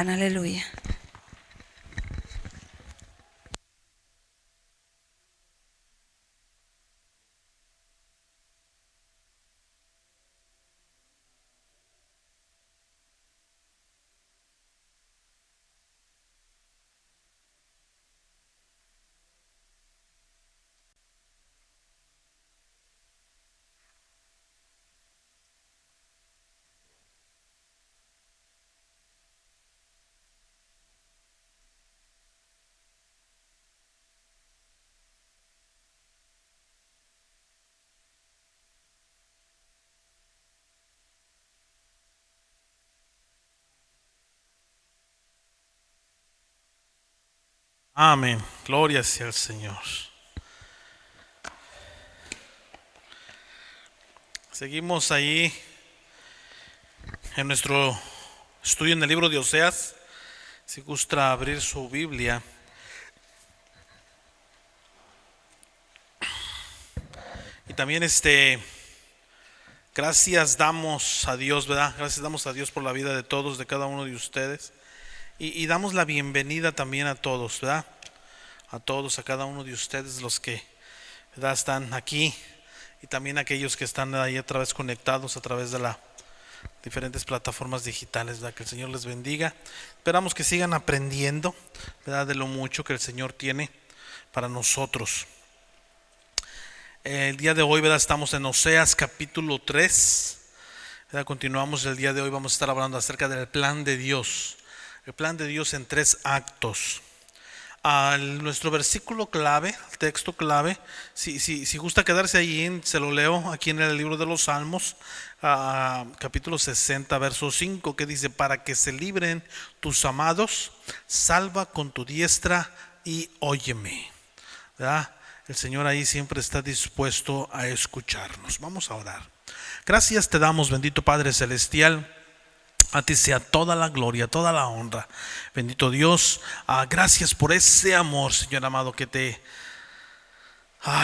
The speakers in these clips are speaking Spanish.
Aleluya. Amén. Gloria sea al Señor. Seguimos ahí en nuestro estudio en el libro de Oseas. Si gusta abrir su Biblia. Y también gracias damos a Dios, ¿verdad? Gracias damos a Dios por la vida de todos, de cada uno de ustedes. Y damos la bienvenida también a todos, ¿verdad? A todos, a cada uno de ustedes, los que, ¿verdad?, están aquí. Y también aquellos que están ahí a través conectados a través de las diferentes plataformas digitales, ¿verdad? Que el Señor les bendiga. Esperamos que sigan aprendiendo, ¿verdad?, de lo mucho que el Señor tiene para nosotros. El día de hoy, ¿verdad?, estamos en Oseas capítulo 3, ¿verdad? Continuamos el día de hoy, vamos a estar hablando acerca del plan de Dios. El plan de Dios en 3 actos. Nuestro versículo clave, texto clave, si gusta quedarse ahí, se lo leo aquí en el libro de los Salmos, capítulo 60, verso 5, que dice: para que se libren tus amados, salva con tu diestra y óyeme, ¿verdad? El Señor ahí siempre está dispuesto a escucharnos. Vamos a orar. Gracias te damos, bendito Padre Celestial. A ti sea toda la gloria, toda la honra. Bendito Dios, gracias por ese amor, Señor amado,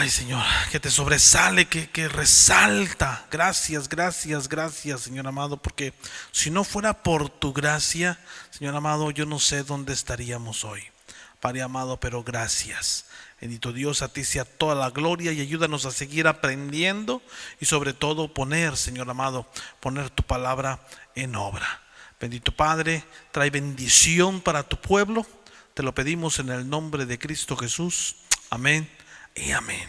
Señor, que te sobresale, que resalta. Gracias, gracias, gracias, Señor amado, porque si no fuera por tu gracia, Señor amado, yo no sé dónde estaríamos hoy, Padre amado, pero gracias. Bendito Dios, a ti sea toda la gloria y ayúdanos a seguir aprendiendo y sobre todo poner, Señor amado, poner tu palabra en obra. Bendito Padre, trae bendición para tu pueblo. Te lo pedimos en el nombre de Cristo Jesús. Amén y amén.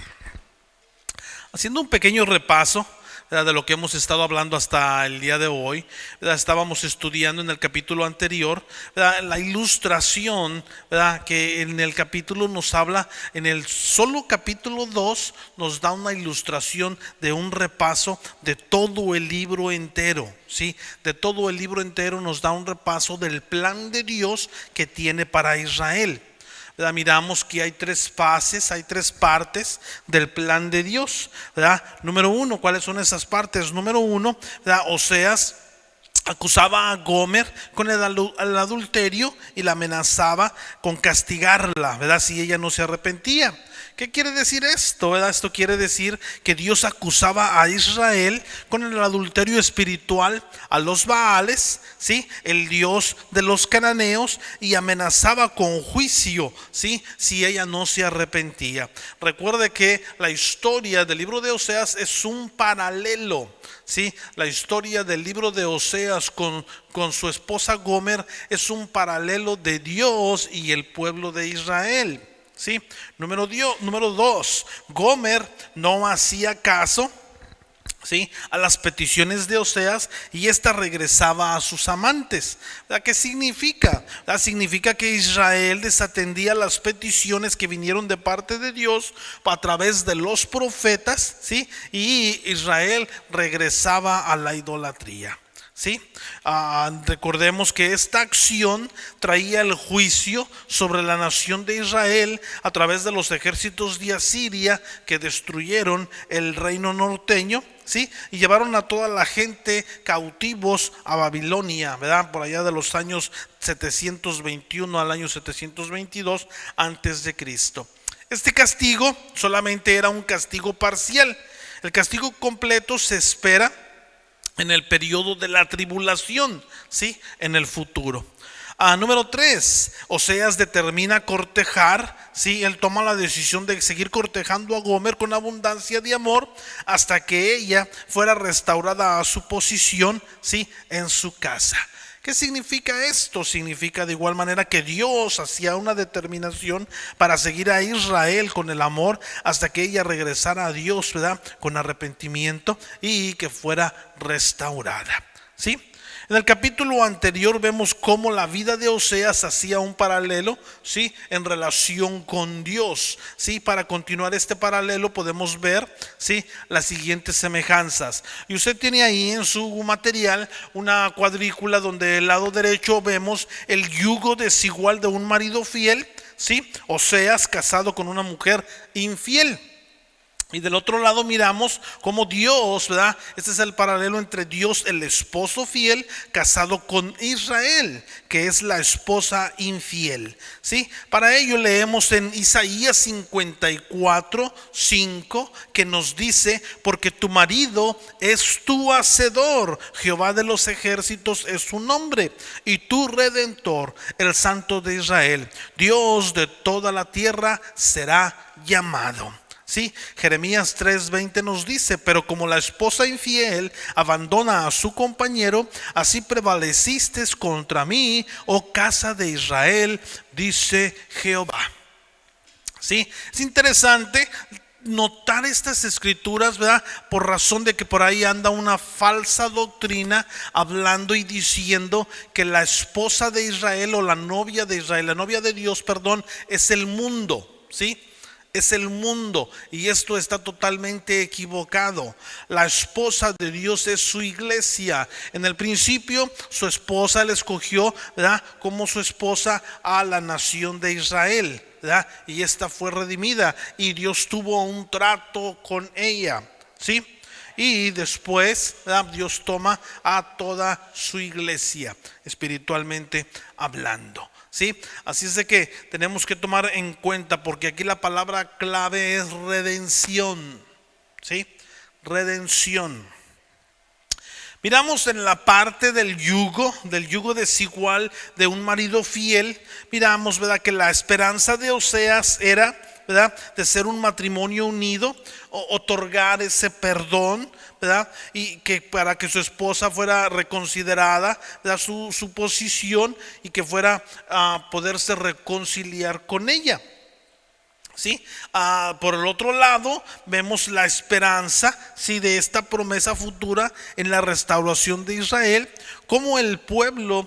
Haciendo un pequeño repaso, ¿verdad?, de lo que hemos estado hablando hasta el día de hoy, ¿verdad? Estábamos estudiando en el capítulo anterior, ¿verdad?, la ilustración, ¿verdad?, que en el capítulo nos habla, en el solo capítulo 2 nos da una ilustración de un repaso de todo el libro entero, ¿sí? De todo el libro entero nos da un repaso del plan de Dios que tiene para Israel. ¿Verdad? Miramos que hay 3 fases, hay 3 partes del plan de Dios, ¿verdad? Número 1, ¿cuáles son esas partes? Número 1, ¿verdad? Oseas acusaba a Gomer con el adulterio y la amenazaba con castigarla, ¿verdad?, si ella no se arrepentía. ¿Qué quiere decir esto, verdad? Esto quiere decir que Dios acusaba a Israel con el adulterio espiritual a los Baales, ¿sí?, el dios de los cananeos, y amenazaba con juicio, ¿sí?, si ella no se arrepentía. Recuerde que la historia del libro de Oseas es un paralelo, ¿sí? La historia del libro de Oseas con su esposa Gomer es un paralelo de Dios y el pueblo de Israel. ¿Sí? Número 2, Gomer no hacía caso, ¿sí?, a las peticiones de Oseas, y ésta regresaba a sus amantes. ¿Qué significa? Significa que Israel desatendía las peticiones que vinieron de parte de Dios a través de los profetas, ¿sí?, y Israel regresaba a la idolatría. ¿Sí? Recordemos que esta acción traía el juicio sobre la nación de Israel a través de los ejércitos de Asiria que destruyeron el reino norteño, ¿sí?, y llevaron a toda la gente cautivos a Babilonia, ¿verdad?, por allá de los años 721 al año 722 antes de Cristo. Este castigo solamente era un castigo parcial. El castigo completo se espera en el periodo de la tribulación, ¿sí?, en el futuro. Número 3, Oseas determina cortejar, ¿sí? Él toma la decisión de seguir cortejando a Gomer con abundancia de amor hasta que ella fuera restaurada a su posición, ¿sí? En su casa. ¿Qué significa esto? Significa de igual manera que Dios hacía una determinación para seguir a Israel con el amor hasta que ella regresara a Dios, ¿verdad? Con arrepentimiento y que fuera restaurada, ¿sí? En el capítulo anterior vemos cómo la vida de Oseas hacía un paralelo, ¿sí? En relación con Dios, ¿sí? Para continuar este paralelo podemos ver, ¿sí? Las siguientes semejanzas. Y usted tiene ahí en su material una cuadrícula donde del lado derecho vemos el yugo desigual de un marido fiel, ¿sí? Oseas casado con una mujer infiel. Y del otro lado miramos cómo Dios, ¿verdad? Este es el paralelo entre Dios, el esposo fiel, casado con Israel, que es la esposa infiel, ¿sí? Para ello leemos en Isaías 54:5 que nos dice: porque tu marido es tu hacedor, Jehová de los ejércitos es su nombre, y tu redentor, el Santo de Israel, Dios de toda la tierra será llamado. Sí, Jeremías 3:20 nos dice: pero como la esposa infiel abandona a su compañero, así prevaleciste contra mí, oh casa de Israel, dice Jehová. Sí, es interesante notar estas escrituras, ¿verdad? Por razón de que por ahí anda una falsa doctrina hablando y diciendo que la esposa de Israel o la novia de Israel, la novia de Dios, perdón, es el mundo, ¿sí? Es el mundo, y esto está totalmente equivocado. La esposa de Dios es su iglesia. En el principio su esposa le escogió, ¿verdad?, como su esposa a la nación de Israel, ¿verdad? Y esta fue redimida y Dios tuvo un trato con ella, ¿sí? Y después, ¿verdad?, Dios toma a toda su iglesia, espiritualmente hablando, ¿sí? Así es de que tenemos que tomar en cuenta, porque aquí la palabra clave es redención, ¿sí? Redención. Miramos en la parte del yugo desigual de un marido fiel. Miramos, ¿verdad?, que la esperanza de Oseas era, ¿verdad?, de ser un matrimonio unido, otorgar ese perdón, ¿verdad?, y que para que su esposa fuera reconsiderada, ¿verdad?, su posición, y que fuera a poderse reconciliar con ella, ¿sí? Por el otro lado vemos la esperanza, ¿sí?, de esta promesa futura en la restauración de Israel, como el pueblo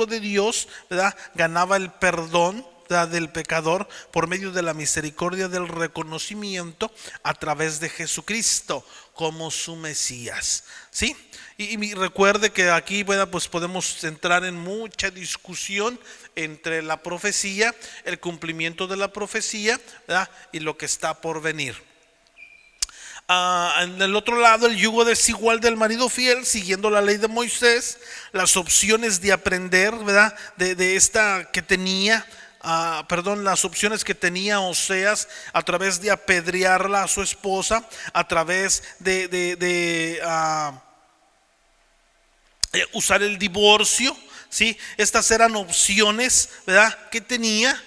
de Dios, ¿verdad?, ganaba el perdón, ¿verdad?, del pecador por medio de la misericordia del reconocimiento a través de Jesucristo como su Mesías, ¿sí? Y recuerde que aquí, ¿verdad?, pues podemos entrar en mucha discusión entre la profecía, el cumplimiento de la profecía, ¿verdad?, y lo que está por venir. En el otro lado, el yugo desigual del marido fiel, siguiendo la ley de Moisés, las opciones de aprender, ¿verdad?, de esta que tenía, las opciones que tenía Oseas a través de apedrearla a su esposa, a través de usar el divorcio, ¿sí? Estas eran opciones, ¿verdad?, que tenía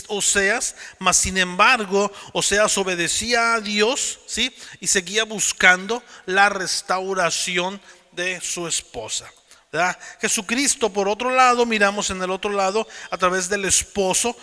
Oseas, mas sin embargo Oseas obedecía a Dios, ¿sí?, y seguía buscando la restauración de su esposa, ¿verdad? Jesucristo, por otro lado, miramos en el otro lado a través del esposo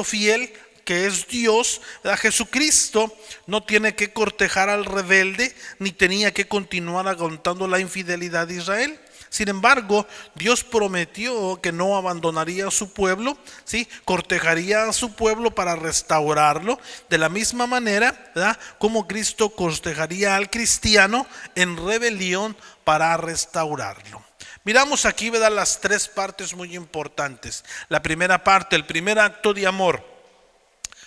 fiel, que es Dios, ¿verdad? Jesucristo no tiene que cortejar al rebelde, ni tenía que continuar aguantando la infidelidad de Israel. Sin embargo, Dios prometió que no abandonaría a su pueblo, ¿sí?, cortejaría a su pueblo para restaurarlo, de la misma manera, ¿verdad?, como Cristo cortejaría al cristiano en rebelión para restaurarlo. Miramos aquí, ¿verdad?, las tres partes muy importantes. La primera parte, el primer acto de amor.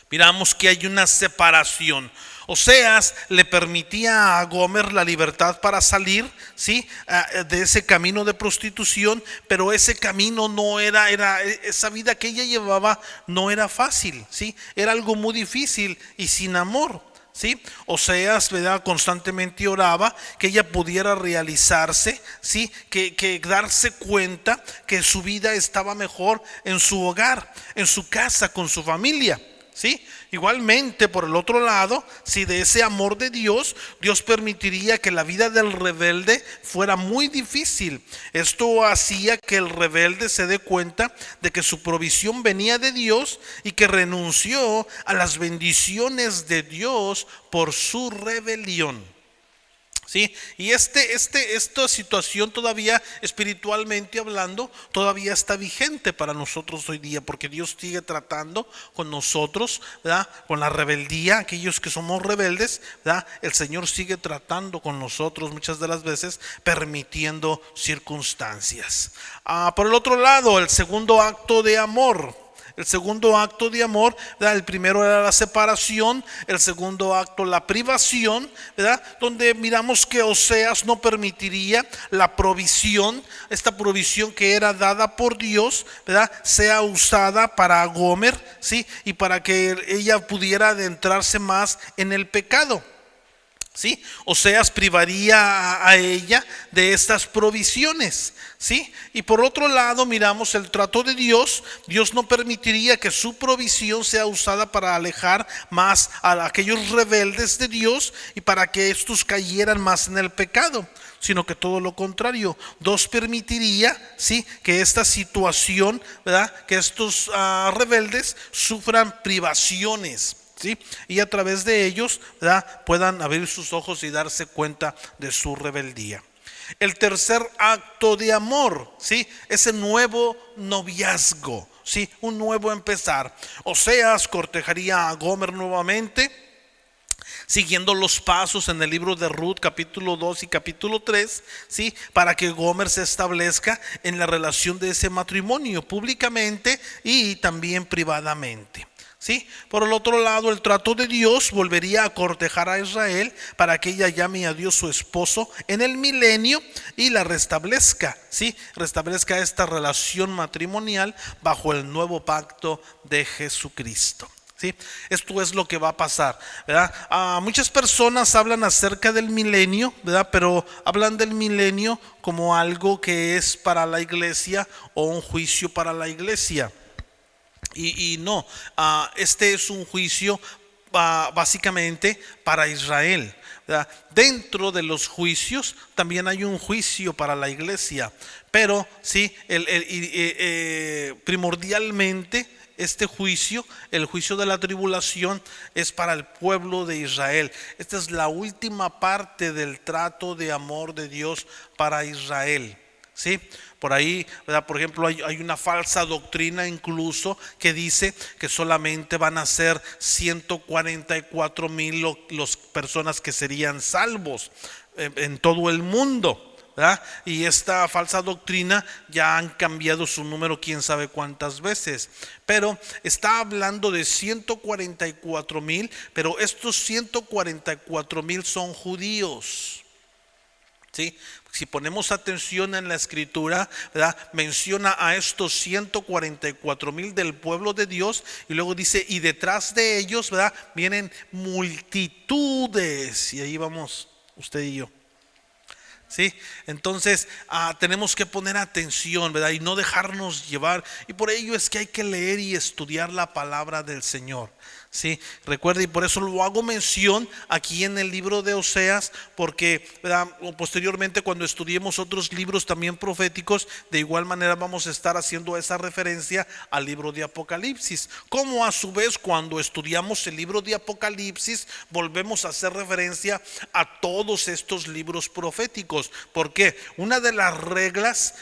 Miramos que hay una separación. Oseas le permitía a Gomer la libertad para salir, ¿sí?, de ese camino de prostitución, pero ese camino no era esa vida que ella llevaba no era fácil, ¿sí?, era algo muy difícil y sin amor, ¿sí? Oseas, ¿verdad?, constantemente oraba que ella pudiera realizarse, ¿sí? Que darse cuenta que su vida estaba mejor en su hogar, en su casa, con su familia, ¿sí? Igualmente, por el otro lado, si de ese amor de Dios, Dios permitiría que la vida del rebelde fuera muy difícil. Esto hacía que el rebelde se dé cuenta de que su provisión venía de Dios y que renunció a las bendiciones de Dios por su rebelión. Sí, y esta situación todavía espiritualmente hablando, todavía está vigente para nosotros hoy día, porque Dios sigue tratando con nosotros, ¿verdad? Con la rebeldía, aquellos que somos rebeldes, ¿verdad? El Señor sigue tratando con nosotros muchas de las veces, permitiendo circunstancias. Por el otro lado, el segundo acto de amor. El segundo acto de amor, ¿verdad? El primero era la separación, el segundo acto la privación, ¿verdad? Donde miramos que Oseas no permitiría la provisión, esta provisión que era dada por Dios, ¿verdad?, sea usada para Gomer, ¿sí? Y para que ella pudiera adentrarse más en el pecado. ¿Sí? Oseas privaría a ella de estas provisiones, ¿sí? Y por otro lado miramos el trato de Dios. Dios no permitiría que su provisión sea usada para alejar más a aquellos rebeldes de Dios y para que estos cayeran más en el pecado, sino que todo lo contrario. Dios permitiría, ¿sí?, que esta situación, ¿verdad?, que estos rebeldes sufran privaciones, ¿sí? Y a través de ellos, ¿verdad?, puedan abrir sus ojos y darse cuenta de su rebeldía. El tercer acto de amor, ¿sí?, ese nuevo noviazgo, ¿sí?, un nuevo empezar. Oseas cortejaría a Gomer nuevamente, siguiendo los pasos en el libro de Ruth capítulo 2 y capítulo 3, ¿sí?, para que Gomer se establezca en la relación de ese matrimonio públicamente y también privadamente. ¿Sí? Por el otro lado, el trato de Dios volvería a cortejar a Israel para que ella llame a Dios su esposo en el milenio y la restablezca, ¿sí? Restablezca esta relación matrimonial bajo el nuevo pacto de Jesucristo. ¿Sí? Esto es lo que va a pasar, ¿verdad? Muchas personas hablan acerca del milenio, ¿verdad?, pero hablan del milenio como algo que es para la iglesia o un juicio para la iglesia. Y no, este es un juicio básicamente para Israel, ¿verdad? Dentro de los juicios también hay un juicio para la iglesia, pero sí, primordialmente este juicio, el juicio de la tribulación, es para el pueblo de Israel. Esta es la última parte del trato de amor de Dios para Israel. ¿Sí? Por ahí, ¿verdad?, por ejemplo, hay una falsa doctrina incluso que dice que solamente van a ser 144,000 las personas que serían salvos en todo el mundo, ¿verdad? Y esta falsa doctrina ya han cambiado su número quién sabe cuántas veces, pero está hablando de 144,000, pero estos 144,000 son judíos. ¿Sí? Si ponemos atención en la escritura, ¿verdad?, menciona a estos 144,000 del pueblo de Dios y luego dice, y detrás de ellos, ¿verdad?, vienen multitudes, y ahí vamos usted y yo. ¿Sí? Entonces tenemos que poner atención, ¿verdad?, y no dejarnos llevar, y por ello es que hay que leer y estudiar la palabra del Señor. Sí, recuerde, y por eso lo hago mención aquí en el libro de Oseas, porque, ¿verdad?, posteriormente cuando estudiemos otros libros también proféticos, de igual manera vamos a estar haciendo esa referencia al libro de Apocalipsis, como a su vez cuando estudiamos el libro de Apocalipsis volvemos a hacer referencia a todos estos libros proféticos, porque una de las reglas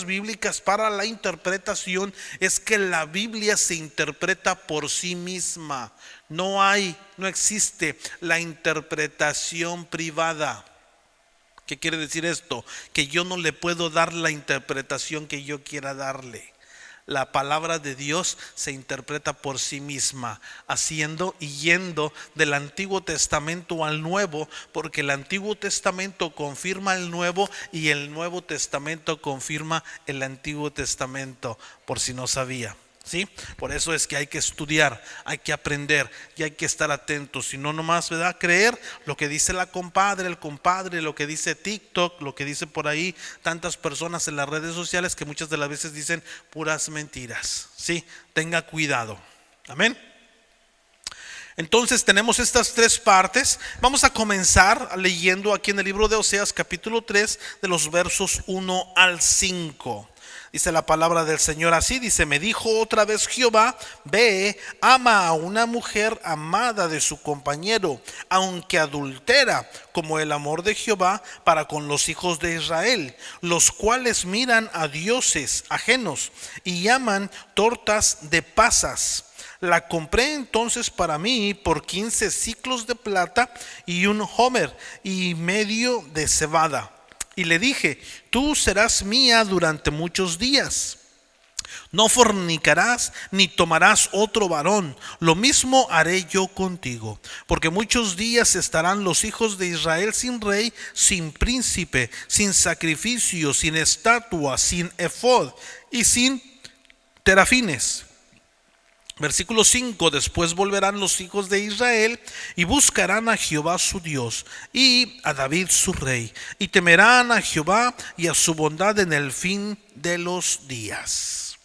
bíblicas para la interpretación es que la Biblia se interpreta por sí misma. No existe la interpretación privada. ¿Qué quiere decir esto? Que yo no le puedo dar la interpretación que yo quiera darle. La palabra de Dios se interpreta por sí misma, haciendo y yendo del Antiguo Testamento al Nuevo, porque el Antiguo Testamento confirma el Nuevo y el Nuevo Testamento confirma el Antiguo Testamento, por si no sabía. ¿sí? Por eso es que hay que estudiar, hay que aprender y hay que estar atentos. Si no nomás, ¿verdad?, creer lo que dice la compadre, el compadre, lo que dice TikTok, lo que dice por ahí tantas personas en las redes sociales, que muchas de las veces dicen puras mentiras, ¿sí? Tenga cuidado. Amén. Entonces tenemos estas tres partes. Vamos a comenzar leyendo aquí en el libro de Oseas capítulo 3, de los versos 1 al 5. Dice la palabra del Señor así, dice: me dijo otra vez Jehová, ve, ama a una mujer amada de su compañero, aunque adultera, como el amor de Jehová para con los hijos de Israel, los cuales miran a dioses ajenos y llaman tortas de pasas. La compré entonces para mí por 15 siclos de plata y un homer y medio de cebada. Y le dije: tú serás mía durante muchos días. No fornicarás ni tomarás otro varón. Lo mismo haré yo contigo. Porque muchos días estarán los hijos de Israel sin rey, sin príncipe, sin sacrificio, sin estatua, sin efod y sin terafines. Versículo 5: después volverán los hijos de Israel y buscarán a Jehová su Dios y a David su rey, y temerán a Jehová y a su bondad en el fin de los días.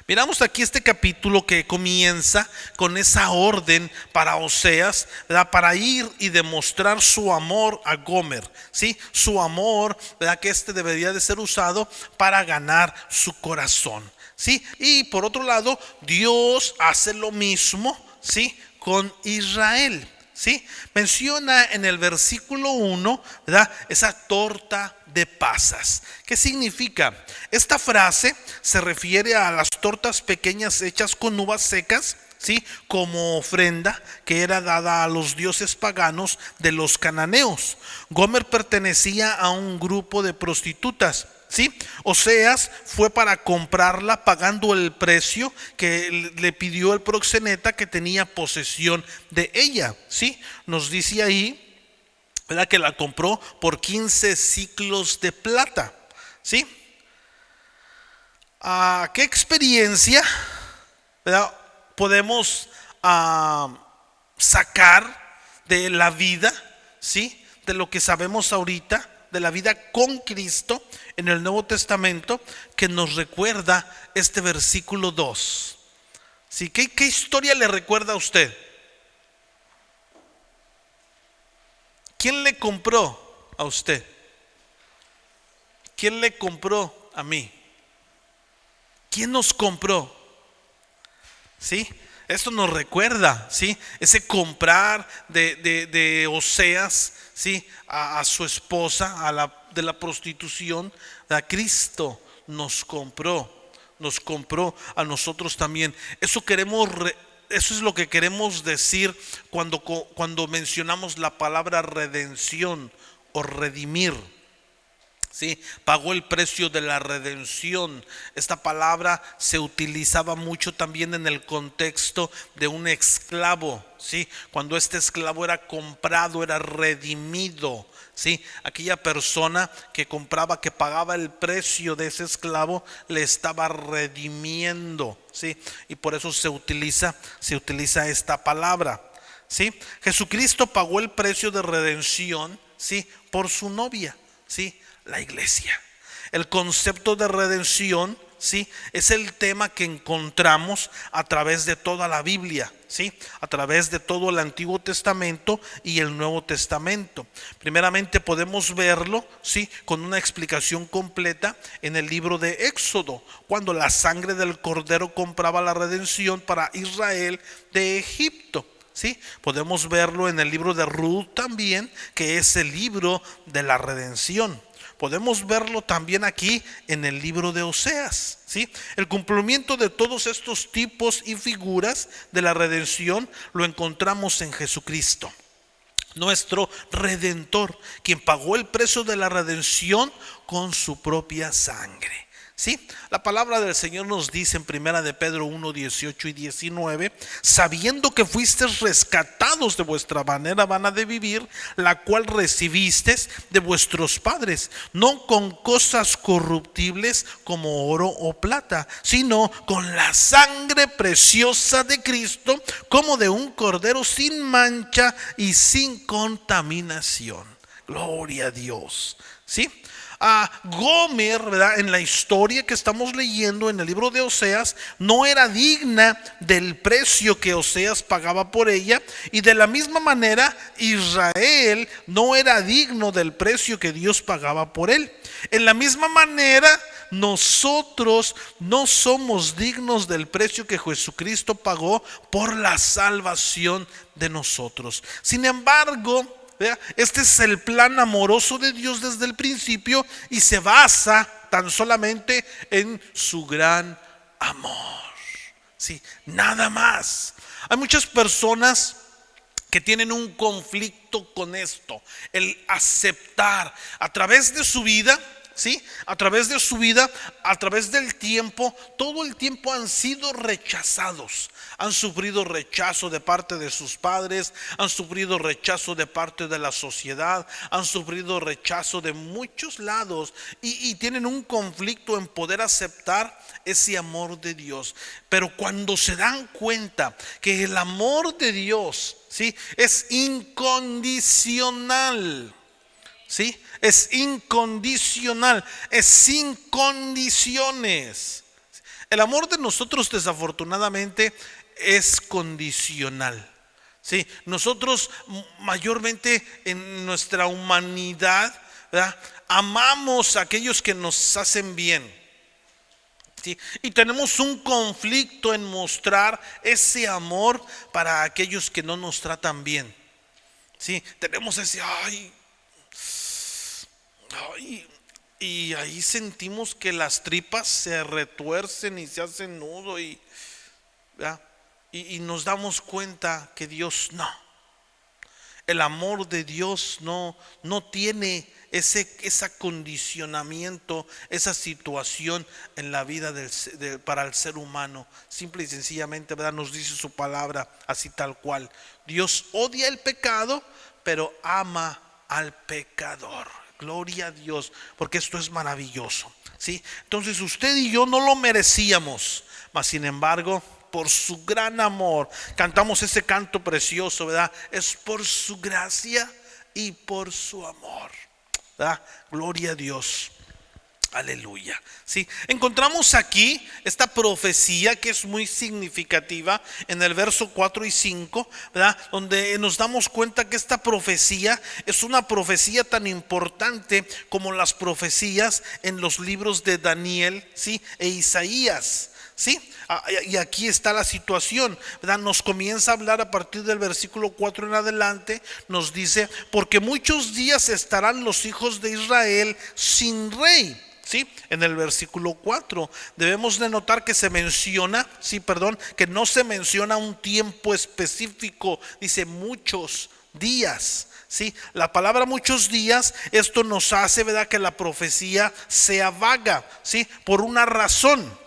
Miramos aquí este capítulo que comienza con esa orden para Oseas, ¿verdad?, para ir y demostrar su amor a Gomer, ¿sí? Su amor, ¿verdad?, que debería de ser usado para ganar su corazón, ¿sí? Y por otro lado, Dios hace lo mismo, ¿sí?, con Israel, ¿sí? Menciona en el versículo 1, ¿verdad?, esa torta de pasas. ¿Qué significa? Esta frase se refiere a las tortas pequeñas hechas con uvas secas, ¿sí?, como ofrenda que era dada a los dioses paganos de los cananeos. Gomer pertenecía a un grupo de prostitutas, ¿sí? Oseas fue para comprarla pagando el precio que le pidió el proxeneta que tenía posesión de ella, ¿sí? Nos dice ahí, ¿verdad?, que la compró por 15 siclos de plata, ¿sí? ¿Qué experiencia, ¿verdad?, podemos sacar de la vida, ¿sí?, de lo que sabemos ahorita, de la vida con Cristo en el Nuevo Testamento, que nos recuerda este versículo 2? ¿Sí? ¿Qué historia le recuerda a usted? ¿Quién le compró a usted? ¿Quién le compró a mí? ¿Quién nos compró? ¿Sí? Esto nos recuerda, ¿sí?, ese comprar de Oseas, ¿sí?, a su esposa, de la prostitución. A Cristo nos compró a nosotros también. Eso es lo que queremos decir cuando mencionamos la palabra redención o redimir. ¿Sí? Pagó el precio de la redención. Esta palabra se utilizaba mucho también en el contexto de un esclavo, ¿sí? Cuando este esclavo era comprado, era redimido, ¿sí? Aquella persona que compraba, que pagaba el precio de ese esclavo, le estaba redimiendo, ¿sí? Y por eso se utiliza esta palabra, ¿sí? Jesucristo pagó el precio de redención, ¿sí?, por su novia, ¿sí?, la iglesia. El concepto de redención, ¿sí?, es el tema que encontramos a través de toda la Biblia, ¿sí?, a través de todo el Antiguo Testamento y el Nuevo Testamento. Primeramente podemos verlo, ¿sí?, con una explicación completa en el libro de Éxodo, cuando la sangre del cordero compraba la redención para Israel de Egipto. ¿Sí? Podemos verlo en el libro de Ruth también, que es el libro de la redención. Podemos verlo también aquí en el libro de Oseas, ¿sí? El cumplimiento de todos estos tipos y figuras de la redención lo encontramos en Jesucristo, nuestro Redentor, quien pagó el precio de la redención con su propia sangre, Sí, la palabra del Señor nos dice en primera de Pedro 1, 18 y 19, sabiendo que fuisteis rescatados de vuestra manera vana de vivir, la cual recibisteis de vuestros padres, no con cosas corruptibles como oro o plata, sino con la sangre preciosa de Cristo, como de un cordero sin mancha y sin contaminación. Gloria a Dios. ¿Sí? A Gomer, ¿verdad? En la historia que estamos leyendo en el libro de Oseas, no era digna del precio que Oseas pagaba por ella, y de la misma manera Israel no era digno del precio que Dios pagaba por él. En la misma manera nosotros no somos dignos del precio que Jesucristo pagó por la salvación de nosotros. Sin embargo, este es el plan amoroso de Dios desde el principio y se basa tan solamente en su gran amor. Sí, nada más. Hay muchas personas que tienen un conflicto con esto, el aceptar a través de su vida. ¿Sí? A través de su vida, a través del tiempo, todo el tiempo han sido rechazados. Han sufrido rechazo de parte de sus padres, han sufrido rechazo de parte de la sociedad, han sufrido rechazo de muchos lados y tienen un conflicto en poder aceptar ese amor de Dios. Pero cuando se dan cuenta que el amor de Dios, ¿sí?, es incondicional, ¿sí? Es incondicional, es sin condiciones. El amor de nosotros desafortunadamente es condicional. ¿Sí? Nosotros mayormente en nuestra humanidad, ¿verdad?, amamos a aquellos que nos hacen bien. ¿Sí? Y tenemos un conflicto en mostrar ese amor para aquellos que no nos tratan bien. ¿Sí? Tenemos ese y ahí sentimos que las tripas se retuercen y se hacen nudo y nos damos cuenta que Dios no. El amor de Dios no tiene ese acondicionamiento, esa situación en la vida para el ser humano. Simple y sencillamente, ¿verdad?, nos dice su palabra así tal cual. Dios odia el pecado, pero ama al pecador. Gloria a Dios, porque esto es maravilloso, ¿sí? Entonces usted y yo no lo merecíamos, mas sin embargo, por su gran amor, cantamos ese canto precioso, ¿verdad? Es por su gracia y por su amor, ¿verdad? Gloria a Dios. Aleluya. Sí, encontramos aquí esta profecía que es muy significativa en el verso 4 y 5, ¿verdad?, donde nos damos cuenta que esta profecía es una profecía tan importante como las profecías en los libros de Daniel, ¿sí?, e Isaías. ¿Sí? Y aquí está la situación, ¿verdad? Nos comienza a hablar a partir del versículo 4 en adelante. Nos dice: porque muchos días estarán los hijos de Israel sin rey. ¿Sí? En el versículo 4 debemos de notar que se menciona, que no se menciona un tiempo específico, dice muchos días. ¿Sí? La palabra muchos días, esto nos hace, ¿verdad?, que la profecía sea vaga, ¿sí?, por una razón.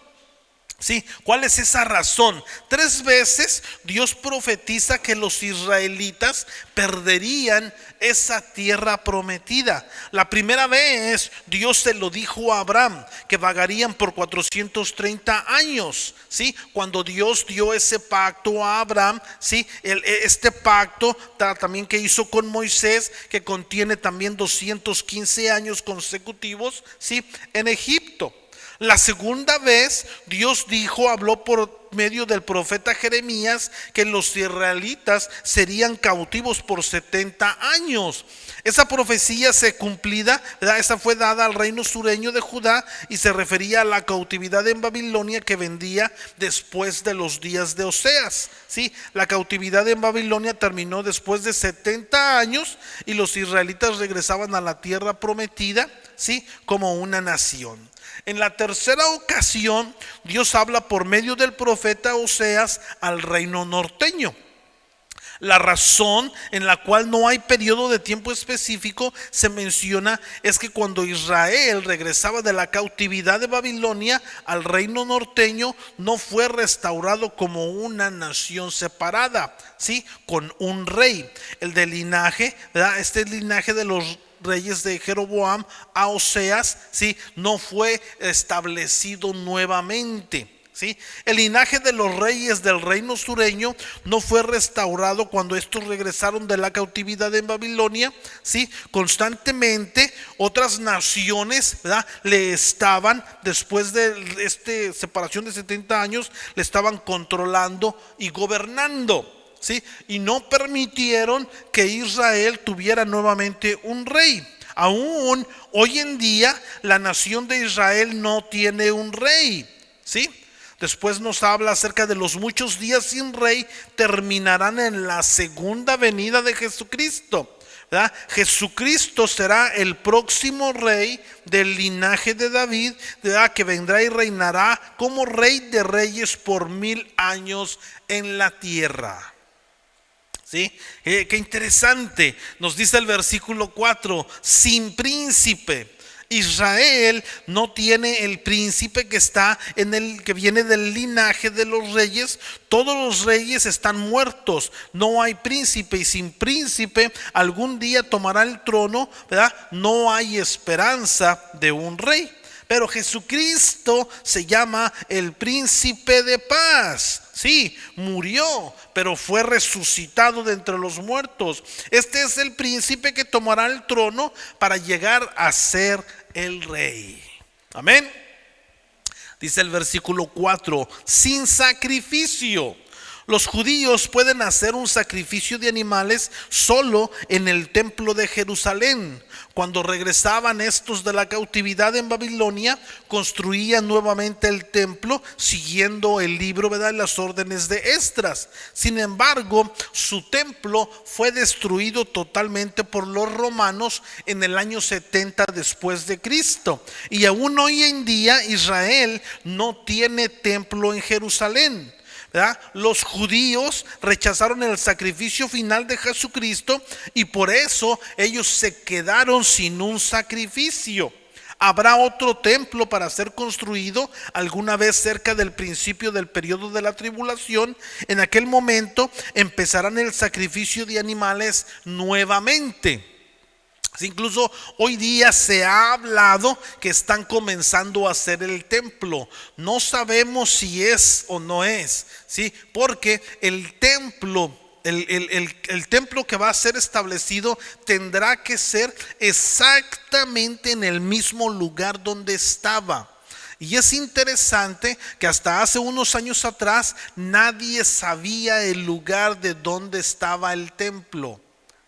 ¿Sí? ¿Cuál es esa razón? 3 veces Dios profetiza que los israelitas perderían esa tierra prometida. La primera vez Dios se lo dijo a Abraham, que vagarían por 430 años. ¿Sí? Cuando Dios dio ese pacto a Abraham, ¿sí?, este pacto también que hizo con Moisés, que contiene también 215 años consecutivos, ¿sí?, en Egipto. La segunda vez Dios habló por medio del profeta Jeremías que los israelitas serían cautivos por 70 años. Esa profecía se cumplida, ¿verdad? Esa fue dada al reino sureño de Judá y se refería a la cautividad en Babilonia que vendría después de los días de Oseas. ¿Sí? La cautividad en Babilonia terminó después de 70 años y los israelitas regresaban a la tierra prometida, ¿sí?, como una nación. En la tercera ocasión, Dios habla por medio del profeta Oseas al reino norteño. La razón en la cual no hay periodo de tiempo específico se menciona es que cuando Israel regresaba de la cautividad de Babilonia al reino norteño, no fue restaurado como una nación separada, ¿sí? Con un rey. El del linaje, ¿verdad? Este linaje de los reyes de Jeroboam a Oseas, ¿sí? No fue establecido nuevamente. ¿Sí? El linaje de los reyes del reino sureño no fue restaurado cuando estos regresaron de la cautividad en Babilonia. ¿Sí? Constantemente otras naciones, ¿verdad?, le estaban, después de esta separación de 70 años, le estaban controlando y gobernando. ¿Sí? Y no permitieron que Israel tuviera nuevamente un rey. Aún hoy en día la nación de Israel no tiene un rey. ¿Sí? Después nos habla acerca de los muchos días sin rey terminarán en la segunda venida de Jesucristo, ¿verdad? Jesucristo será el próximo rey del linaje de David, ¿verdad?, que vendrá y reinará como rey de reyes por 1000 años en la tierra. ¿Sí? Qué interesante, nos dice el versículo 4, sin príncipe. Israel no tiene el príncipe que está que viene del linaje de los reyes. Todos los reyes están muertos, no hay príncipe, y sin príncipe algún día tomará el trono, ¿verdad? No hay esperanza de un rey. Pero Jesucristo se llama el príncipe de paz. Sí, murió, pero fue resucitado de entre los muertos. Este es el príncipe que tomará el trono para llegar a ser el rey. Amén. Dice el versículo 4, sin sacrificio. Los judíos pueden hacer un sacrificio de animales solo en el templo de Jerusalén. Cuando regresaban estos de la cautividad en Babilonia, construían nuevamente el templo siguiendo el libro, ¿verdad?, las órdenes de Esdras. Sin embargo, su templo fue destruido totalmente por los romanos en el año 70 después de Cristo. Y aún hoy en día Israel no tiene templo en Jerusalén, ¿verdad? Los judíos rechazaron el sacrificio final de Jesucristo y por eso ellos se quedaron sin un sacrificio. Habrá otro templo para ser construido alguna vez cerca del principio del periodo de la tribulación. En aquel momento empezarán el sacrificio de animales nuevamente. Incluso hoy día se ha hablado que están comenzando a hacer el templo. No sabemos si es o no es, ¿sí? Porque el templo, el templo que va a ser establecido tendrá que ser exactamente en el mismo lugar donde estaba. Y es interesante que hasta hace unos años atrás nadie sabía el lugar de donde estaba el templo,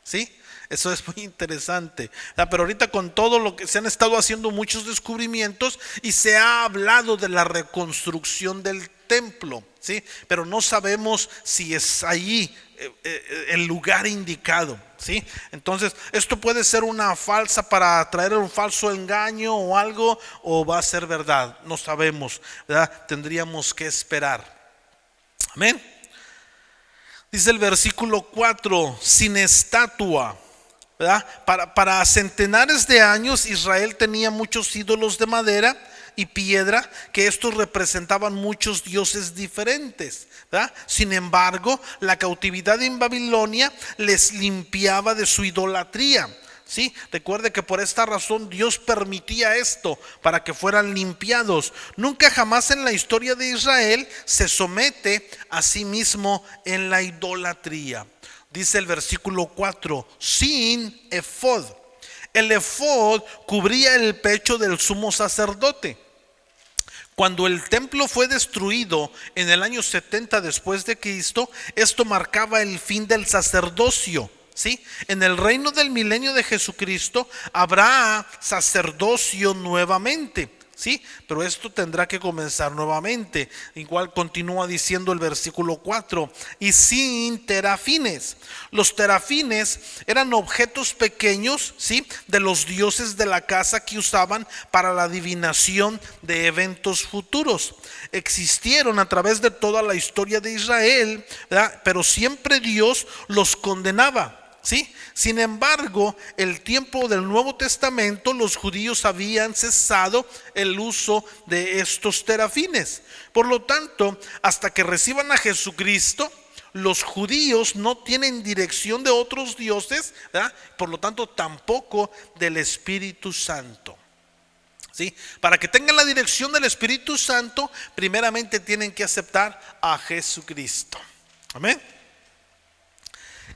¿sí? Eso es muy interesante. Pero ahorita con todo lo que se han estado haciendo muchos descubrimientos y se ha hablado de la reconstrucción del templo, ¿sí? Pero no sabemos si es allí el lugar indicado, ¿sí? Entonces esto puede ser una falsa para traer un falso engaño o algo, o va a ser verdad, no sabemos, ¿verdad? Tendríamos que esperar. Amén. Dice el versículo 4, sin estatua. ¿Verdad? Para centenares de años Israel tenía muchos ídolos de madera y piedra, que estos representaban muchos dioses diferentes, ¿verdad? Sin embargo, la cautividad en Babilonia les limpiaba de su idolatría. ¿Sí? Recuerde que por esta razón Dios permitía esto, para que fueran limpiados. Nunca jamás en la historia de Israel se somete a sí mismo en la idolatría. Dice el versículo 4, sin efod. El efod cubría el pecho del sumo sacerdote. Cuando el templo fue destruido en el año 70 después de Cristo, esto marcaba el fin del sacerdocio. ¿Sí? En el reino del milenio de Jesucristo habrá sacerdocio nuevamente. ¿sí? Pero esto tendrá que comenzar nuevamente. Igual continúa diciendo el versículo 4, y sin terafines. Los terafines eran objetos pequeños, ¿sí? De los dioses de la casa que usaban para la adivinación de eventos futuros. Existieron a través de toda la historia de Israel, ¿verdad? Pero siempre Dios los condenaba. ¿Sí? Sin embargo, el tiempo del Nuevo Testamento, los judíos habían cesado el uso de estos terafines. Por lo tanto, hasta que reciban a Jesucristo, los judíos no tienen dirección de otros dioses, ¿verdad? Por lo tanto, tampoco del Espíritu Santo. ¿Sí? Para que tengan la dirección del Espíritu Santo, primeramente tienen que aceptar a Jesucristo. Amén.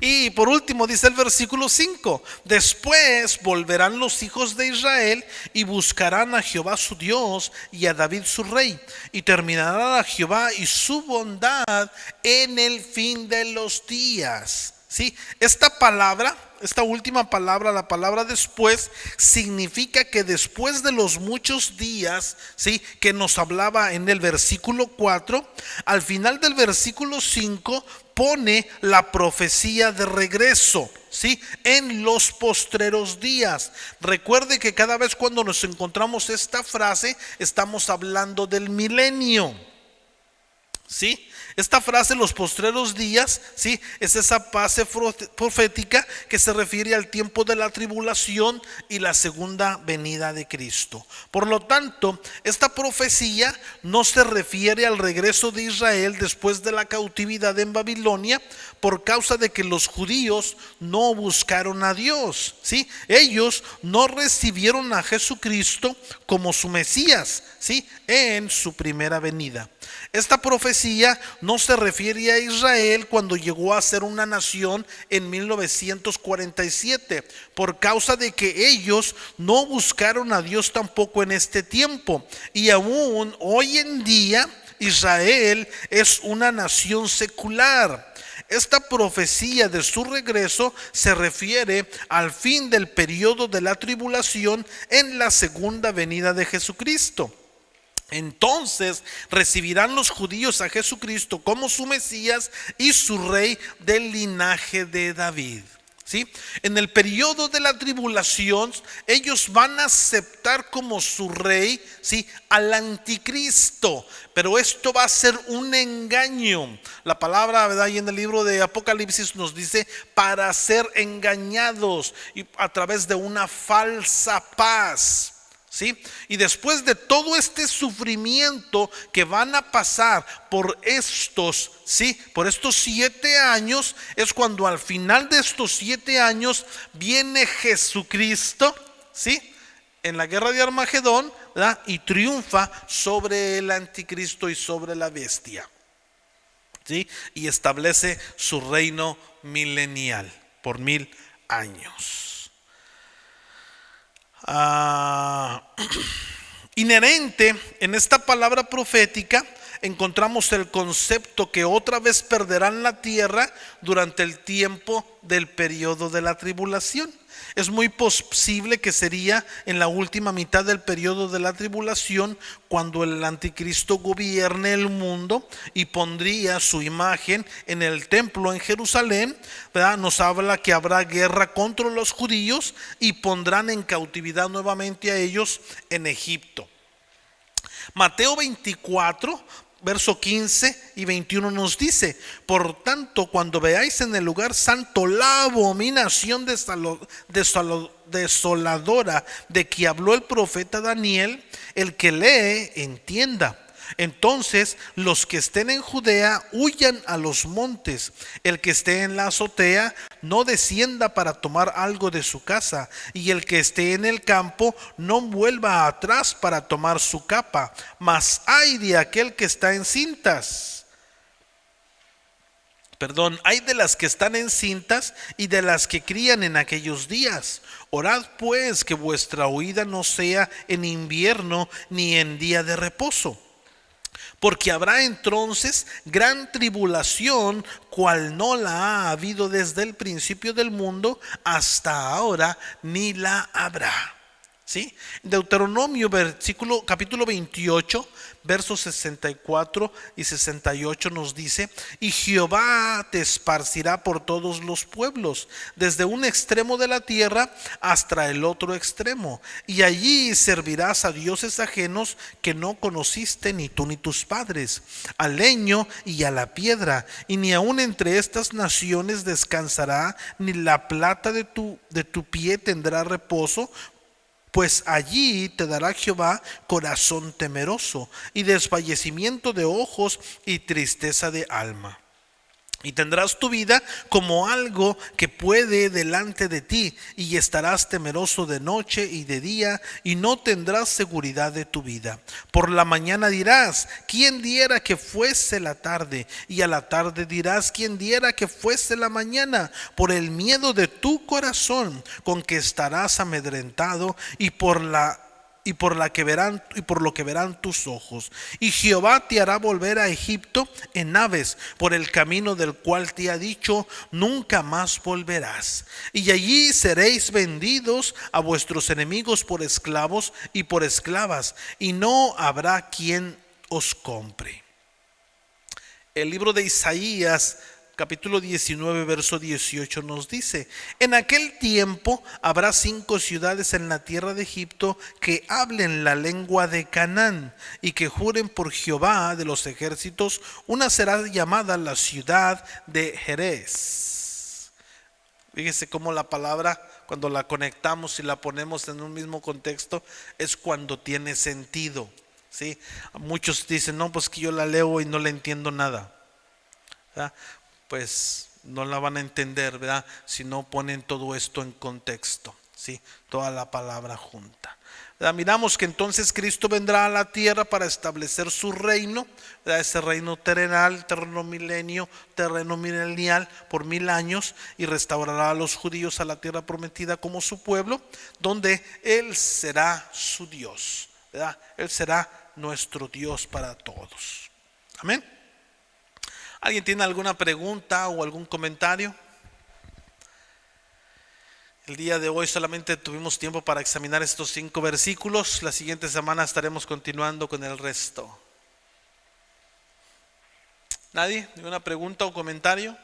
Y por último dice el versículo 5, después volverán los hijos de Israel y buscarán a Jehová su Dios y a David su rey, y terminará a Jehová y su bondad en el fin de los días. ¿Sí? Esta palabra, esta última palabra, la palabra después, significa que después de los muchos días, ¿sí? Que nos hablaba en el versículo 4, al final del versículo 5 pone la profecía de regreso, ¿sí? En los postreros días. Recuerde que cada vez cuando nos encontramos esta frase, estamos hablando del milenio, ¿sí? Esta frase, los postreros días, ¿sí? Es esa fase profética que se refiere al tiempo de la tribulación y la segunda venida de Cristo. Por lo tanto, esta profecía no se refiere al regreso de Israel después de la cautividad en Babilonia, por causa de que los judíos no buscaron a Dios, ¿sí? Ellos no recibieron a Jesucristo como su Mesías, ¿sí? En su primera venida. Esta profecía no se refiere a Israel cuando llegó a ser una nación en 1947, por causa de que ellos no buscaron a Dios tampoco en este tiempo. Y aún hoy en día Israel es una nación secular. Esta profecía de su regreso se refiere al fin del periodo de la tribulación en la segunda venida de Jesucristo. Entonces recibirán los judíos a Jesucristo como su Mesías y su rey del linaje de David. ¿Sí? En el periodo de la tribulación, ellos van a aceptar como su rey, ¿sí? Al anticristo, pero esto va a ser un engaño. La palabra, ¿verdad? Y en el libro de Apocalipsis nos dice para ser engañados y a través de una falsa paz. ¿Sí? Y después de todo este sufrimiento que van a pasar por estos, ¿sí? Por estos 7 años, es cuando al final de estos 7 años viene Jesucristo, ¿sí? En la guerra de Armagedón, ¿verdad? Y triunfa sobre el anticristo y sobre la bestia, ¿sí? Y establece su reino milenial por 1000 años. Inherente en esta palabra profética encontramos el concepto que otra vez perderán la tierra durante el tiempo del periodo de la tribulación. Es muy posible que sería en la última mitad del periodo de la tribulación cuando el anticristo gobierne el mundo y pondría su imagen en el templo en Jerusalén, ¿verdad? Nos habla que habrá guerra contra los judíos y pondrán en cautividad nuevamente a ellos en Egipto. Mateo 24 verso 15 y 21 nos dice: por tanto, cuando veáis en el lugar santo la abominación desoladora de que habló el profeta Daniel, el que lee entienda. Entonces los que estén en Judea huyan a los montes, el que esté en la azotea no descienda para tomar algo de su casa, y el que esté en el campo no vuelva atrás para tomar su capa. Mas ay de aquel que está en cintas, hay de las que están encintas y de las que crían en aquellos días. Orad pues que vuestra huida no sea en invierno ni en día de reposo, porque habrá entonces gran tribulación, cual no la ha habido desde el principio del mundo hasta ahora, ni la habrá. ¿Sí? Deuteronomio capítulo 28, versos 64 y 68 nos dice: y Jehová te esparcirá por todos los pueblos, desde un extremo de la tierra hasta el otro extremo, y allí servirás a dioses ajenos que no conociste ni tú ni tus padres, al leño y a la piedra, y ni aun entre estas naciones descansará, ni la plata de tu pie tendrá reposo, pues allí te dará Jehová corazón temeroso y desfallecimiento de ojos y tristeza de alma. Y tendrás tu vida como algo que puede delante de ti, y estarás temeroso de noche y de día, y no tendrás seguridad de tu vida. Por la mañana dirás: ¿quién diera que fuese la tarde? Y a la tarde dirás: ¿quién diera que fuese la mañana? Por el miedo de tu corazón, con que estarás amedrentado, y por lo que verán tus ojos. Y Jehová te hará volver a Egipto en naves, por el camino del cual te ha dicho: nunca más volverás. Y allí seréis vendidos a vuestros enemigos por esclavos y por esclavas, y no habrá quien os compre. El libro de Isaías capítulo 19, verso 18 nos dice: en aquel tiempo habrá 5 ciudades en la tierra de Egipto que hablen la lengua de Canaán y que juren por Jehová de los ejércitos. Una será llamada la ciudad de Jerez. Fíjese cómo la palabra, cuando la conectamos y la ponemos en un mismo contexto, es cuando tiene sentido, ¿sí? Muchos dicen: no, pues que yo la leo y no le entiendo nada, ¿verdad? Pues no la van a entender, ¿verdad?, si no ponen todo esto en contexto, ¿sí? Toda la palabra junta, ¿verdad? Miramos que entonces Cristo vendrá a la tierra para establecer su reino, ¿verdad? Ese reino terrenal, terreno milenial por 1000 años, y restaurará a los judíos a la tierra prometida como su pueblo, donde Él será su Dios, ¿verdad? Él será nuestro Dios para todos. Amén. ¿Alguien tiene alguna pregunta o algún comentario? El día de hoy solamente tuvimos tiempo para examinar estos 5 versículos. La siguiente semana estaremos continuando con el resto. ¿Nadie? ¿Ninguna pregunta o comentario?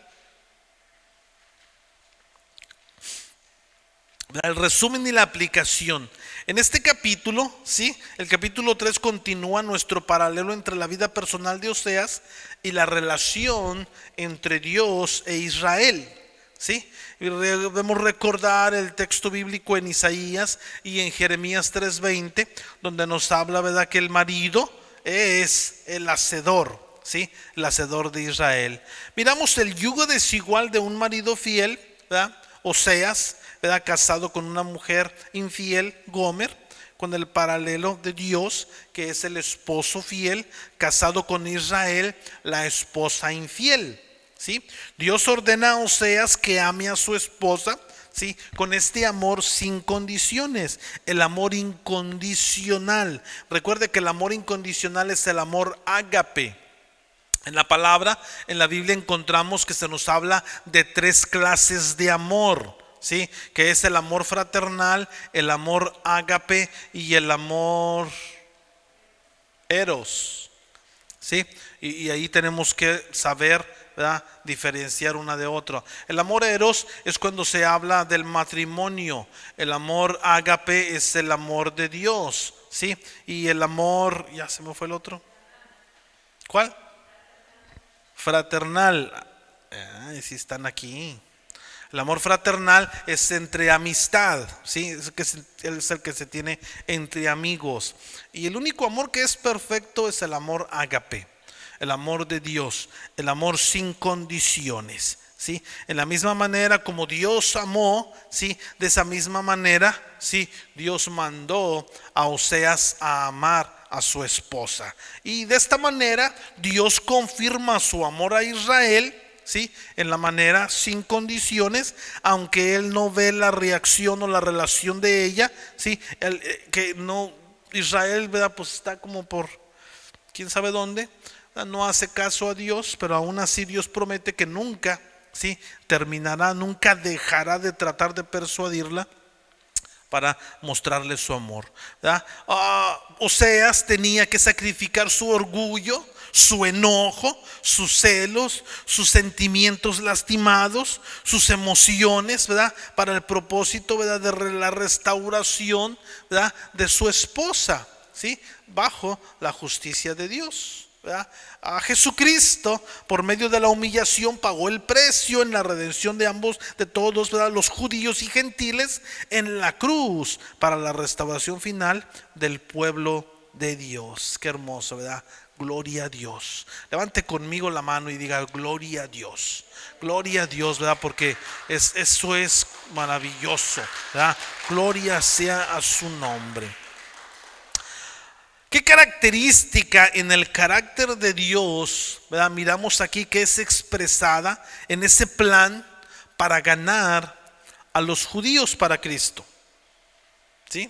El resumen y la aplicación. En este capítulo, ¿sí?, el capítulo 3 continúa nuestro paralelo entre la vida personal de Oseas y la relación entre Dios e Israel, ¿sí? Y debemos recordar el texto bíblico en Isaías y en Jeremías 3:20, donde nos habla, ¿verdad?, que el marido es el hacedor, ¿sí?, el hacedor de Israel. Miramos el yugo desigual de un marido fiel, ¿verdad?, Oseas, ¿verdad?, casado con una mujer infiel, Gomer, con el paralelo de Dios, que es el esposo fiel, casado con Israel, la esposa infiel, ¿sí? Dios ordena a Oseas que ame a su esposa, ¿sí?, con este amor sin condiciones, el amor incondicional. Recuerde que el amor incondicional es el amor ágape. En la palabra, en la Biblia encontramos que se nos habla de 3 clases de amor, ¿sí?, que es el amor fraternal, el amor ágape y el amor eros, ¿sí? Y ahí tenemos que saber, ¿verdad?, diferenciar una de otra. El amor eros es cuando se habla del matrimonio. El amor ágape es el amor de Dios, ¿sí? Y el amor, ya se me fue el otro. ¿Cuál? Fraternal. Si están aquí. El amor fraternal es entre amistad, ¿sí? Es el que se tiene entre amigos. Y el único amor que es perfecto es el amor ágape, el amor de Dios, el amor sin condiciones, ¿sí? En la misma manera como Dios amó, ¿sí?, de esa misma manera, ¿sí?, Dios mandó a Oseas a amar a su esposa. Y de esta manera Dios confirma su amor a Israel, ¿sí?, en la manera sin condiciones, aunque él no ve la reacción o la relación de ella, ¿sí? Que no, Israel, ¿verdad?, pues está como por quién sabe dónde, ¿verdad?, no hace caso a Dios, pero aún así Dios promete que nunca, ¿sí?, terminará, nunca dejará de tratar de persuadirla para mostrarle su amor, ¿verdad? Oseas tenía que sacrificar su orgullo, su enojo, sus celos, sus sentimientos lastimados, sus emociones, ¿verdad? Para el propósito, ¿verdad?, de la restauración, ¿verdad?, de su esposa, ¿sí?, bajo la justicia de Dios, ¿verdad? A Jesucristo, por medio de la humillación, pagó el precio en la redención de ambos, de todos, ¿verdad?, los judíos y gentiles, en la cruz, para la restauración final del pueblo de Dios. Qué hermoso, ¿verdad? Gloria a Dios. Levante conmigo la mano y diga gloria a Dios. Gloria a Dios, ¿verdad? Porque eso es maravilloso, ¿verdad? Gloria sea a su nombre. ¿Qué característica en el carácter de Dios, ¿verdad?, miramos aquí que es expresada en ese plan para ganar a los judíos para Cristo? ¿Sí?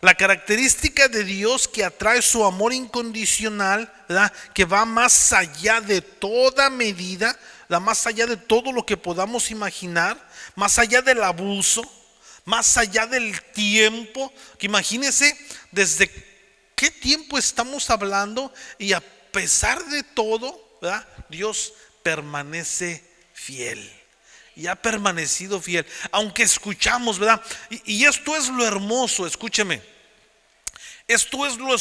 La característica de Dios que atrae su amor incondicional, ¿verdad?, que va más allá de toda medida, ¿verdad?, más allá de todo lo que podamos imaginar, más allá del abuso, más allá del tiempo. Que imagínense desde qué tiempo estamos hablando, y a pesar de todo, ¿verdad?, Dios permanece fiel. Y ha permanecido fiel, aunque escuchamos, ¿verdad? Y esto es lo hermoso, escúcheme. Esto es lo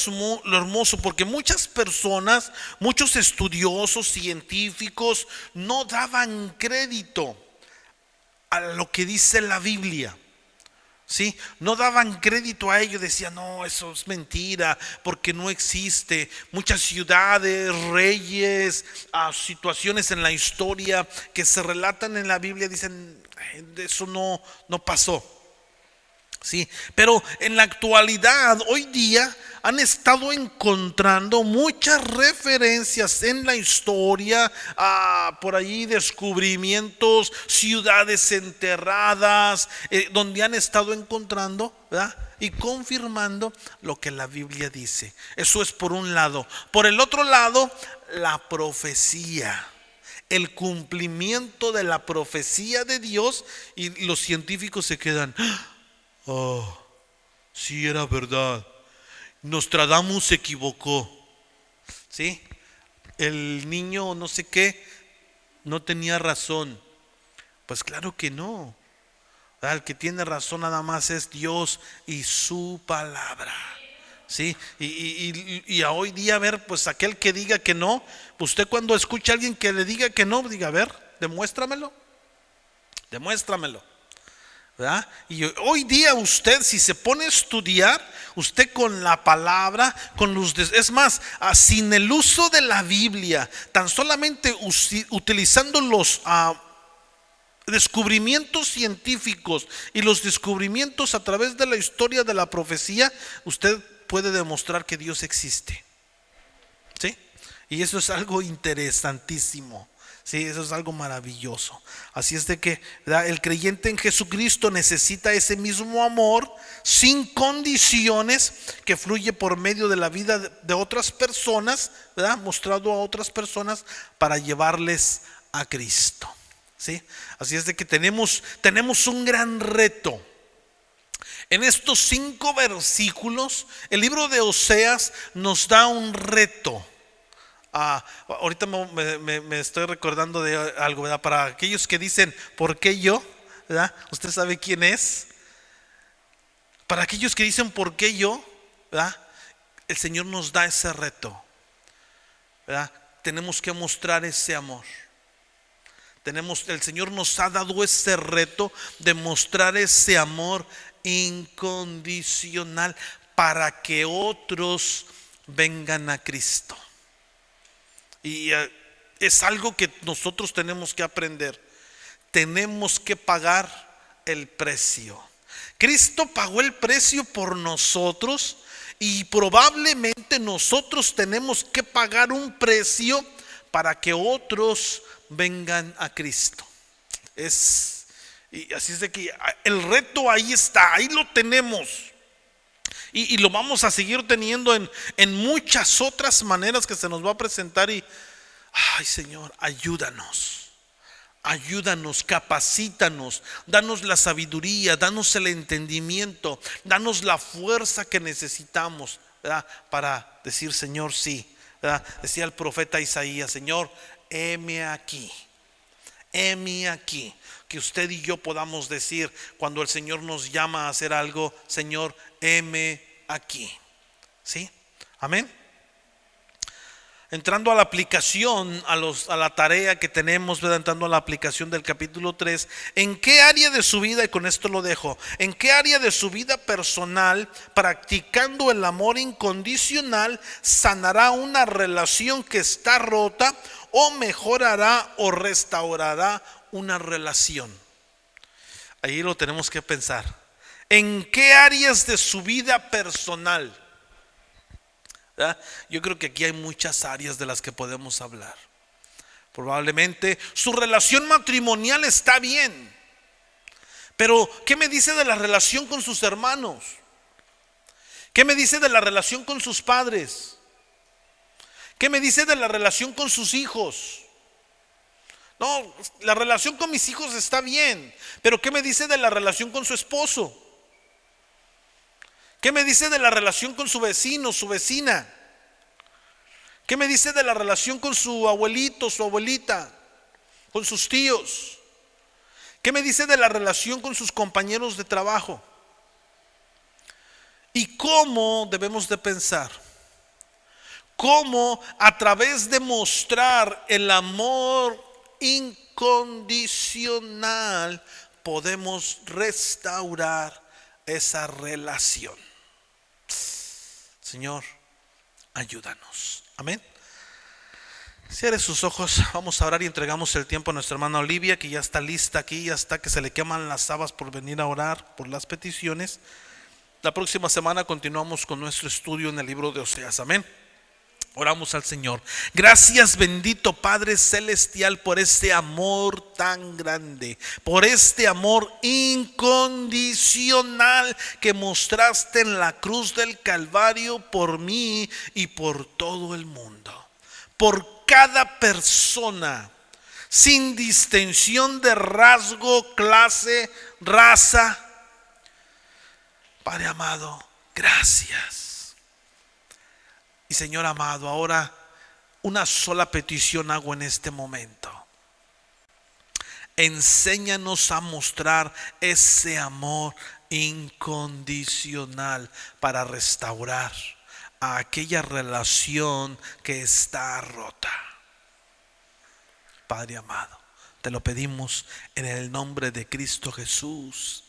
hermoso, porque muchas personas, muchos estudiosos, científicos, no daban crédito a lo que dice la Biblia. ¿Sí? No daban crédito a ello, decían, no, eso es mentira, porque no existe. Muchas ciudades, reyes, situaciones en la historia que se relatan en la Biblia, dicen, eso no pasó. Sí, pero en la actualidad, hoy día, han estado encontrando muchas referencias en la historia, por ahí descubrimientos, ciudades enterradas, donde han estado encontrando, ¿verdad?, y confirmando lo que la Biblia dice. Eso es por un lado. Por el otro lado, la profecía, el cumplimiento de la profecía de Dios, y los científicos se quedan, oh, sí, era verdad. Nostradamus se equivocó. ¿Sí? El niño no sé qué no tenía razón. Pues claro que no. El que tiene razón nada más es Dios y su palabra. ¿Sí? Y a hoy día, a ver, pues aquel que diga que no, pues usted cuando escucha a alguien que le diga que no, diga, a ver, demuéstramelo. ¿Verdad? Y hoy día usted, si se pone a estudiar, usted con la palabra, es más, sin el uso de la Biblia, tan solamente utilizando los descubrimientos científicos y los descubrimientos a través de la historia de la profecía, usted puede demostrar que Dios existe. ¿Sí? Y eso es algo interesantísimo. Sí, eso es algo maravilloso. Así es de que, ¿verdad?, el creyente en Jesucristo necesita ese mismo amor sin condiciones que fluye por medio de la vida de otras personas, ¿verdad?, mostrado a otras personas para llevarles a Cristo. ¿Sí? Así es de que tenemos un gran reto. En estos 5 versículos, el libro de Oseas nos da un reto. Ahorita me estoy recordando de algo, ¿verdad? Para aquellos que dicen, ¿por qué yo? ¿Verdad? ¿Usted sabe quién es? Para aquellos que dicen, ¿por qué yo? ¿Verdad? El Señor nos da ese reto, ¿verdad? Tenemos que mostrar ese amor. El Señor nos ha dado ese reto de mostrar ese amor incondicional para que otros vengan a Cristo. Y es algo que nosotros tenemos que aprender. Tenemos que pagar el precio. Cristo pagó el precio por nosotros, y probablemente nosotros tenemos que pagar un precio para que otros vengan a Cristo. Y así es de que el reto ahí está, ahí lo tenemos. Y lo vamos a seguir teniendo en muchas otras maneras que se nos va a presentar. Y ay, Señor, ayúdanos Ayúdanos, capacítanos, danos la sabiduría, danos el entendimiento, danos la fuerza que necesitamos, ¿verdad? Para decir, Señor, sí, ¿verdad? Decía el profeta Isaías, Señor, heme aquí, heme aquí. Que usted y yo podamos decir cuando el Señor nos llama a hacer algo, Señor, heme aquí. ¿Sí? Amén. Entrando a la aplicación, a la tarea que tenemos, ¿verdad? Entrando a la aplicación del capítulo 3, ¿en qué área de su vida, y con esto lo dejo, en qué área de su vida personal, practicando el amor incondicional, sanará una relación que está rota o mejorará o restaurará una relación? Ahí lo tenemos que pensar. ¿En qué áreas de su vida personal? ¿Verdad? Yo creo que aquí hay muchas áreas de las que podemos hablar. Probablemente su relación matrimonial está bien, pero ¿qué me dice de la relación con sus hermanos? ¿Qué me dice de la relación con sus padres? ¿Qué me dice de la relación con sus hijos? No, la relación con mis hijos está bien, pero ¿qué me dice de la relación con su esposo? ¿Qué me dice de la relación con su vecino, su vecina? ¿Qué me dice de la relación con su abuelito, su abuelita, con sus tíos? ¿Qué me dice de la relación con sus compañeros de trabajo? ¿Y cómo debemos de pensar? ¿Cómo a través de mostrar el amor incondicional podemos restaurar esa relación? Señor, ayúdanos. Amén. Cierre sus ojos, vamos a orar y entregamos el tiempo a nuestra hermana Olivia, que ya está lista aquí, ya está que se le queman las habas por venir a orar por las peticiones. La próxima semana continuamos con nuestro estudio en el libro de Oseas. Amén. Oramos al Señor. Gracias, bendito Padre Celestial, por este amor tan grande, por este amor incondicional que mostraste en la cruz del Calvario por mí y por todo el mundo. Por cada persona, sin distinción de rasgo, clase, raza. Padre amado, gracias. Y Señor amado, ahora una sola petición hago en este momento. Enséñanos a mostrar ese amor incondicional para restaurar a aquella relación que está rota. Padre amado, te lo pedimos en el nombre de Cristo Jesús.